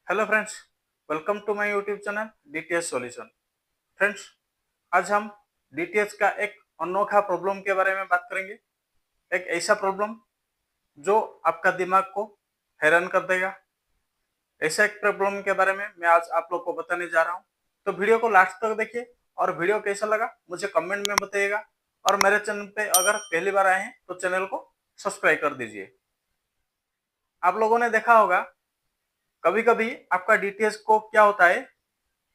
Hello friends, welcome to my YouTube channel DTH solution. Friends, आज हम DTH का एक अनोखा प्रॉब्लम के बारे में बात करेंगे। एक ऐसा प्रॉब्लम जो आपका दिमाग को हैरान कर देगा। ऐसा एक प्रॉब्लम के बारे में मैं आज आप लोग को बताने जा रहा हूँ। तो वीडियो को लास्ट तक देखिए और वीडियो कैसा लगा मुझे कमेंट में बताइएगा। और मेरे चैनल पे अगर पहली बार आए हैं तो चैनल को सब्सक्राइब कर दीजिए। आप लोगों ने देखा होगा, कभी कभी आपका डीटीएच को क्या होता है,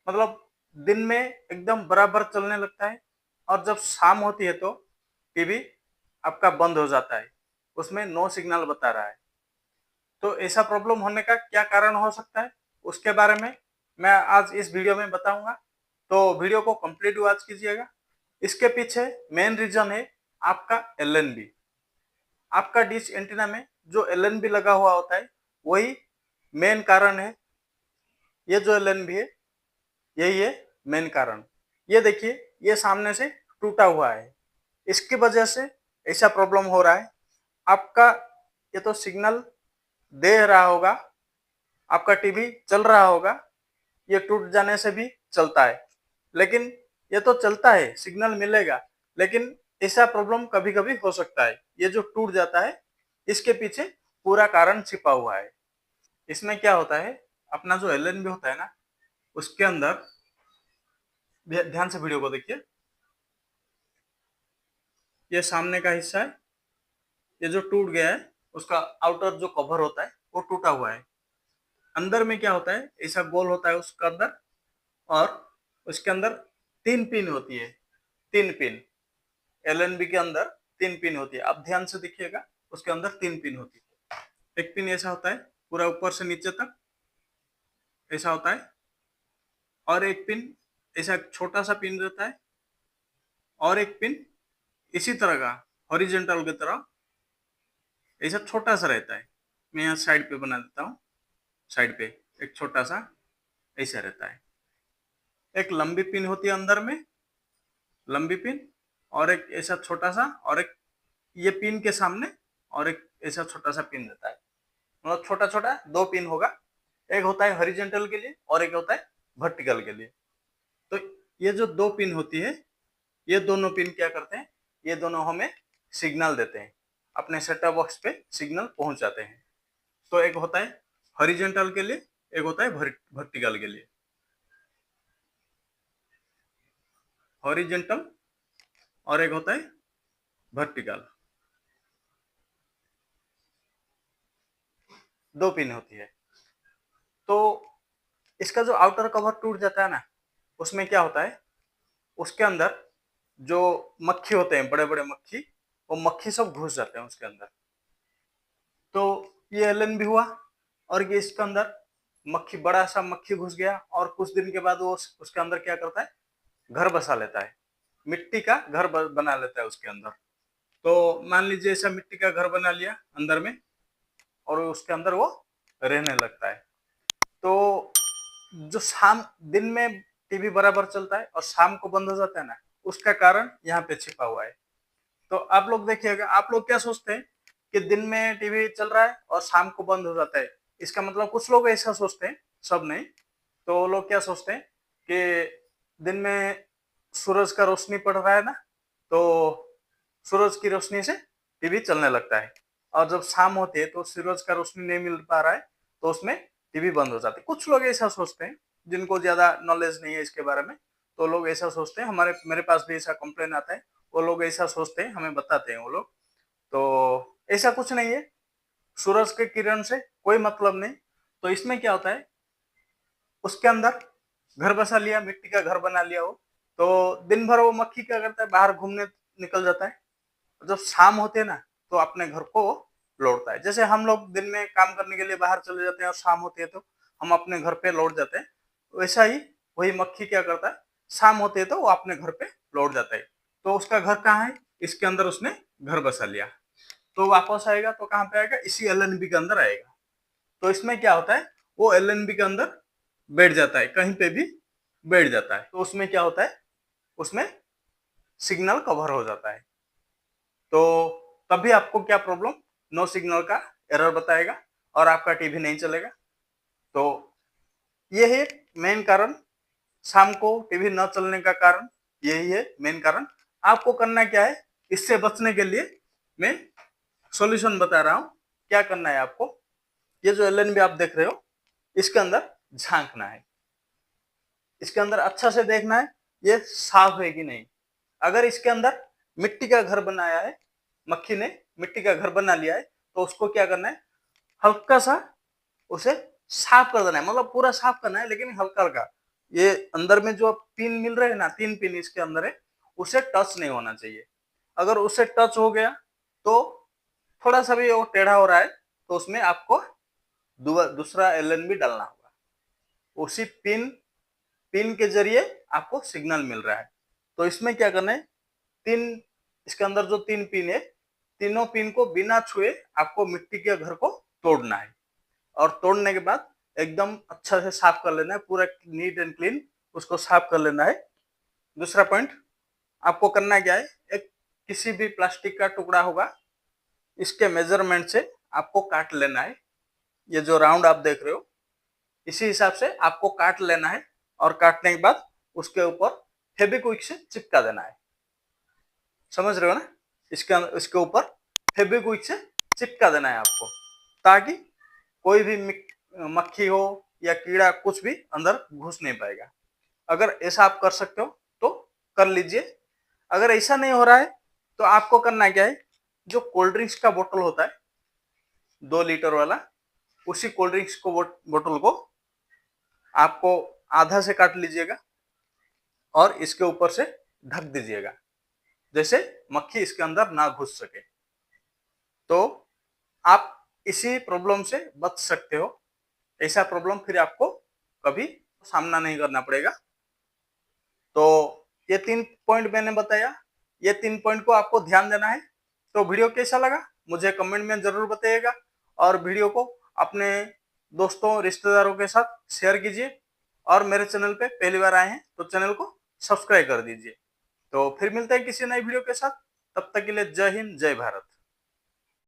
मतलब दिन में एकदम बराबर चलने लगता है और जब शाम होती है तो टीवी आपका बंद हो जाता है, उसमें नो सिग्नल बता रहा है। तो ऐसा प्रॉब्लम होने का क्या कारण हो सकता है, उसके बारे में मैं आज इस वीडियो में बताऊंगा। तो वीडियो को कंप्लीट वॉच कीजिएगा। इसके पीछे मेन रीजन है आपका एलएनबी। आपका डिश एंटीना में जो एलएनबी लगा हुआ होता है वही मेन कारण है। ये जो एलएनबी है यही है मेन कारण। ये देखिए, ये सामने से टूटा हुआ है, इसकी वजह से ऐसा प्रॉब्लम हो रहा है। आपका ये तो सिग्नल दे रहा होगा, आपका टीवी चल रहा होगा, ये टूट जाने से भी चलता है। लेकिन ये तो चलता है, सिग्नल मिलेगा, लेकिन ऐसा प्रॉब्लम कभी कभी हो सकता है। ये जो टूट जाता है इसके पीछे पूरा कारण छिपा हुआ है। इसमें क्या होता है, अपना जो एलएनबी होता है ना, उसके अंदर ध्यान से वीडियो को देखिए। ये सामने का हिस्सा है, ये जो टूट गया है उसका आउटर जो कवर होता है वो टूटा हुआ है। अंदर में क्या होता है, ऐसा गोल होता है उसका अंदर, और उसके अंदर तीन पिन होती है। तीन पिन एलएनबी के अंदर तीन पिन होती है। आप ध्यान से देखिएगा, उसके अंदर तीन पिन होती है। एक पिन ऐसा होता है पूरा ऊपर से नीचे तक ऐसा होता है, और एक पिन ऐसा छोटा सा पिन रहता है, और एक पिन इसी तरह का हॉरिजेंटल की तरह ऐसा छोटा सा रहता है। मैं यहाँ साइड पे बना देता हूँ। साइड पे एक छोटा सा ऐसा रहता है। एक लंबी पिन होती है अंदर में, लंबी पिन, और एक ऐसा छोटा सा, और एक ये पिन के सामने और एक ऐसा छोटा सा पिन रहता है। मतलब छोटा छोटा दो पिन होगा, एक होता है हॉरिजॉन्टल के लिए और एक होता है वर्टिकल के लिए। तो ये जो दो पिन होती है, ये दोनों पिन क्या करते हैं, ये दोनों हमें सिग्नल देते हैं, अपने सेटअप बॉक्स पे सिग्नल पहुंचाते हैं। तो एक होता है हॉरिजॉन्टल के लिए, एक होता है वर्टिकल के लिए। हॉरिजेंटल और एक होता है वर्टिकल, दो पिन होती है। तो इसका जो आउटर कवर टूट जाता है ना, उसमें क्या होता है, उसके अंदर जो मक्खी होते हैं, बड़े बड़े मक्खी, वो मक्खी सब घुस जाते हैं उसके अंदर। तो ये एलन भी हुआ, और ये इसके अंदर मक्खी, बड़ा सा मक्खी घुस गया, और कुछ दिन के बाद वो उसके अंदर क्या करता है, घर बसा लेता है, मिट्टी का घर बना लेता है उसके अंदर। तो मान लीजिए ऐसा मिट्टी का घर बना लिया अंदर में, और उसके अंदर वो रहने लगता है। तो जो शाम, दिन में टीवी बराबर चलता है और शाम को बंद हो जाता है ना, उसका कारण यहाँ पे छिपा हुआ है। तो आप लोग देखिएगा, आप लोग क्या सोचते हैं कि दिन में टीवी चल रहा है और शाम को बंद हो जाता है। इसका मतलब कुछ लोग ऐसा सोचते हैं, सब नहीं। तो वो लोग क्या सोचते हैं कि दिन में सूरज का रोशनी पड़ रहा है ना, तो सूरज की रोशनी से टीवी चलने लगता है, और जब शाम होती है तो सूरज का रोशनी नहीं मिल पा रहा है तो उसमें टीवी बंद हो जाती है। कुछ लोग ऐसा सोचते हैं, जिनको ज्यादा नॉलेज नहीं है इसके बारे में, तो लोग ऐसा सोचते हैं। हमारे मेरे पास भी ऐसा कंप्लेन आता है, वो लोग ऐसा सोचते हैं, हमें बताते हैं वो लोग। तो ऐसा कुछ नहीं है, सूरज के किरण से कोई मतलब नहीं। तो इसमें क्या होता है, उसके अंदर घर बसा लिया, मिट्टी का घर बना लिया हो, तो दिन भर वो मक्खी क्या करता है, बाहर घूमने निकल जाता है। जब शाम होते है ना, तो अपने घर को लौटता है। जैसे हम लोग दिन में काम करने के लिए बाहर चले जाते हैं और शाम होती है तो हम अपने घर पे लौट जाते हैं, वैसा ही वही मक्खी क्या करता है, शाम होती है तो वो अपने घर पे लौट जाता है। तो उसका घर कहाँ है, इसके अंदर उसने घर बसा लिया। तो वापस आएगा तो कहाँ पे आएगा, इसी एलएनबी के अंदर आएगा। तो इसमें क्या होता है, वो एलएनबी के अंदर बैठ जाता है, कहीं पे भी बैठ जाता है। तो उसमें क्या होता है, उसमें सिग्नल कवर हो जाता है। तो तभी आपको क्या प्रॉब्लम, नो सिग्नल का एरर बताएगा और आपका टीवी नहीं चलेगा। तो ये है मेन कारण, शाम को टीवी न चलने का कारण यही है मेन कारण। आपको करना क्या है, इससे बचने के लिए मैं सॉल्यूशन बता रहा हूं। क्या करना है आपको, ये जो एलएनबी आप देख रहे हो इसके अंदर झांकना है, इसके अंदर अच्छा से देखना है ये साफ है कि नहीं। अगर इसके अंदर मिट्टी का घर बनाया है, मक्खी ने मिट्टी का घर बना लिया है, तो उसको क्या करना है, हल्का सा उसे साफ कर देना है, मतलब पूरा साफ करना है लेकिन हल्का हल्का। ये अंदर में जो पिन मिल रहे हैं ना, 3 पिन इसके अंदर है, उसे टच नहीं होना चाहिए। अगर उसे टच हो गया तो थोड़ा सा भी वो टेढ़ा हो रहा है तो उसमें आपको दूसरा एलएनबी डालना होगा। उसी पिन पिन के जरिए आपको सिग्नल मिल रहा है। तो इसमें क्या करना है, तीन इसके अंदर जो 3 पिन है, तीनों पिन को बिना छुए आपको मिट्टी के घर को तोड़ना है। और तोड़ने के बाद एकदम अच्छा से साफ कर लेना है, पूरा नीट एंड क्लीन उसको साफ कर लेना है। दूसरा पॉइंट आपको करना क्या है, एक किसी भी प्लास्टिक का टुकड़ा होगा, इसके मेजरमेंट से आपको काट लेना है। ये जो राउंड आप देख रहे हो इसी हिसाब से आपको काट लेना है, और काटने के बाद उसके ऊपर फेविक्विक से चिपका देना है। समझ रहे हो ना, इसके ऊपर फेविक्विक से चिपका देना है आपको, ताकि कोई भी मक्खी हो या कीड़ा कुछ भी अंदर घुस नहीं पाएगा। अगर ऐसा आप कर सकते हो तो कर लीजिए। अगर ऐसा नहीं हो रहा है तो आपको करना क्या है, जो कोल्ड ड्रिंक्स का बोतल होता है 2 लीटर वाला, उसी कोल्ड ड्रिंक्स को बोतल को आपको आधा से काट लीजिएगा और इसके ऊपर से ढक दीजिएगा, जैसे मक्खी इसके अंदर ना घुस सके। तो आप इसी प्रॉब्लम से बच सकते हो, ऐसा प्रॉब्लम फिर आपको कभी सामना नहीं करना पड़ेगा। तो ये 3 पॉइंट मैंने बताया, ये 3 पॉइंट को आपको ध्यान देना है। तो वीडियो कैसा लगा मुझे कमेंट में जरूर बताइएगा, और वीडियो को अपने दोस्तों रिश्तेदारों के साथ शेयर कीजिए, और मेरे चैनल पे पहली बार आए हैं तो चैनल को सब्सक्राइब कर दीजिए। तो फिर मिलते हैं किसी नई वीडियो के साथ, तब तक के लिए जय हिंद जय भारत।